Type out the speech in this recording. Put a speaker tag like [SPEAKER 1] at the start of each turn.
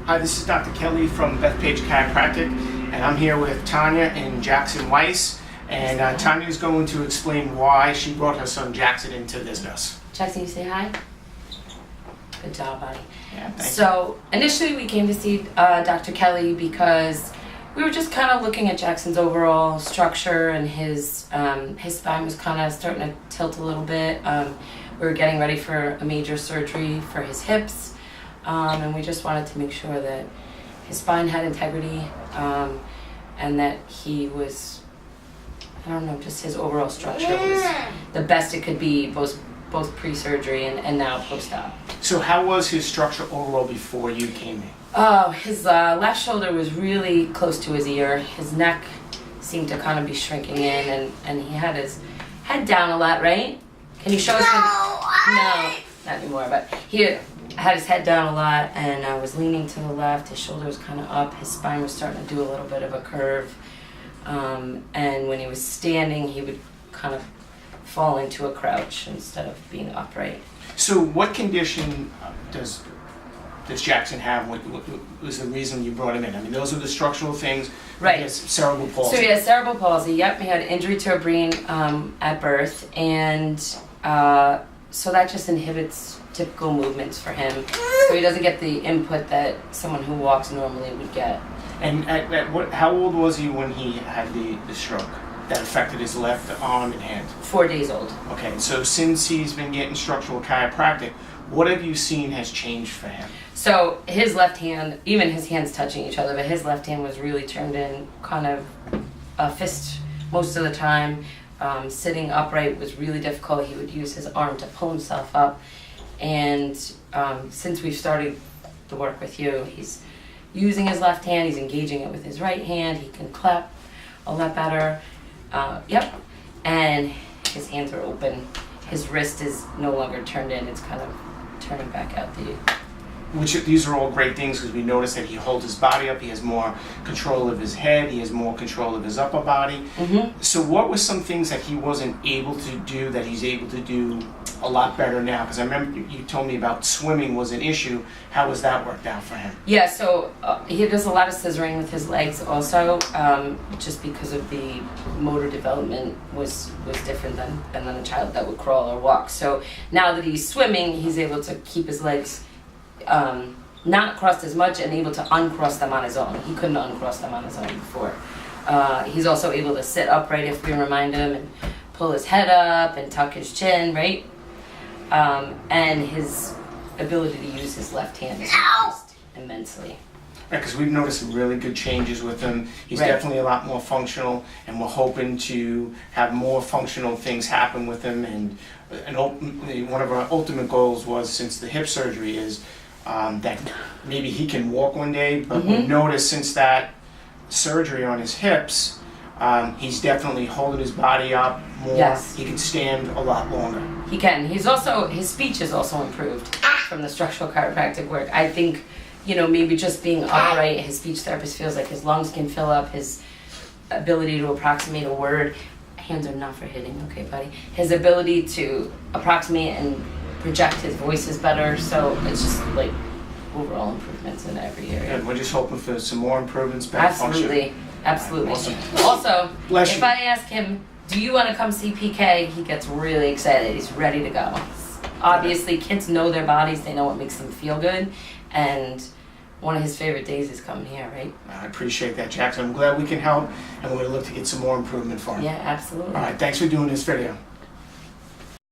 [SPEAKER 1] Hi, this is Dr. Kelly from Bethpage Chiropractic, and I'm here with Tanya and Jackson Weiss. And Tanya is going to explain why she brought her son Jackson into business.
[SPEAKER 2] Jackson, you say hi? Good job, buddy.
[SPEAKER 1] Yeah, thank
[SPEAKER 2] so initially we came to see Dr. Kelly because we were just kind of looking at Jackson's overall structure, and his spine was kind of starting to tilt a little bit. We were getting ready for a major surgery for his hips, and we just wanted to make sure that his spine had integrity, and that he was, I don't know, just his overall structure was the best it could be, both pre-surgery and now post-op.
[SPEAKER 1] So how was his structure overall before you came in?
[SPEAKER 2] Oh, his left shoulder was really close to his ear. His neck seemed to kind of be shrinking in, and he had his head down a lot, right? Can you show us? No, not anymore, but he had his head down a lot and was leaning to the left. His shoulder was kind of up. His spine was starting to do a little bit of a curve. And when he was standing, he would kind of fall into a crouch instead of being upright.
[SPEAKER 1] So what condition does Jackson have? What was the reason you brought him in? I mean, those are the structural things.
[SPEAKER 2] Right.
[SPEAKER 1] He has cerebral palsy.
[SPEAKER 2] So he has cerebral palsy. Yep, he had injury to a brain at birth, and so that just inhibits typical movements for him. So he doesn't get the input that someone who walks normally would get.
[SPEAKER 1] And how old was he when he had the stroke that affected his left arm and hand?
[SPEAKER 2] 4 days old.
[SPEAKER 1] Okay, so since he's been getting structural chiropractic, what have you seen has changed for him?
[SPEAKER 2] So his left hand, even his hands touching each other, but his left hand was really turned in kind of a fist most of the time. Sitting upright was really difficult. He would use his arm to pull himself up. And since we've started the work with you, he's using his left hand, he's engaging it with his right hand, he can clap a lot better. Yep. And his hands are open. His wrist is no longer turned in, it's kind of turning back out the...
[SPEAKER 1] These are all great things because we notice that he holds his body up, he has more control of his head, he has more control of his upper body.
[SPEAKER 2] Mm-hmm.
[SPEAKER 1] So what were some things that he wasn't able to do that he's able to do a lot better now? Because I remember you told me about swimming was an issue. How was that worked out for him?
[SPEAKER 2] Yeah, so he does a lot of scissoring with his legs also, just because of the motor development was different than a child that would crawl or walk. So now that he's swimming, he's able to keep his legs not crossed as much and able to uncross them on his own. He couldn't uncross them on his own before. He's also able to sit upright if we remind him, and pull his head up and tuck his chin, right? And his ability to use his left hand is increased immensely.
[SPEAKER 1] Right, because we've noticed some really good changes with him. He's
[SPEAKER 2] Right.
[SPEAKER 1] definitely a lot more functional, and we're hoping to have more functional things happen with him. And one of our ultimate goals was, since the hip surgery, is that maybe he can walk one day, but we noticed since that surgery on his hips, he's definitely holding his body up more.
[SPEAKER 2] Yes.
[SPEAKER 1] He can stand a lot longer.
[SPEAKER 2] He can. His speech is also improved from the structural chiropractic work. I think, maybe just being upright, his speech therapist feels like his lungs can fill up, his ability to approximate a word. Hands are not for hitting, okay, buddy? His ability to approximate and project his voice is better, so it's just like overall improvements in every area.
[SPEAKER 1] And we're just hoping for some more improvements, better function.
[SPEAKER 2] Absolutely.
[SPEAKER 1] Awesome.
[SPEAKER 2] Also,
[SPEAKER 1] Bless
[SPEAKER 2] if
[SPEAKER 1] you.
[SPEAKER 2] I ask him, do you want to come see PK, he gets really excited. He's ready to go. Obviously, kids know their bodies, they know what makes them feel good, and one of his favorite days is coming here, right?
[SPEAKER 1] I appreciate that, Jackson. I'm glad we can help, and we're going to look to get some more improvement for him.
[SPEAKER 2] Yeah, absolutely.
[SPEAKER 1] All right, thanks for doing this video.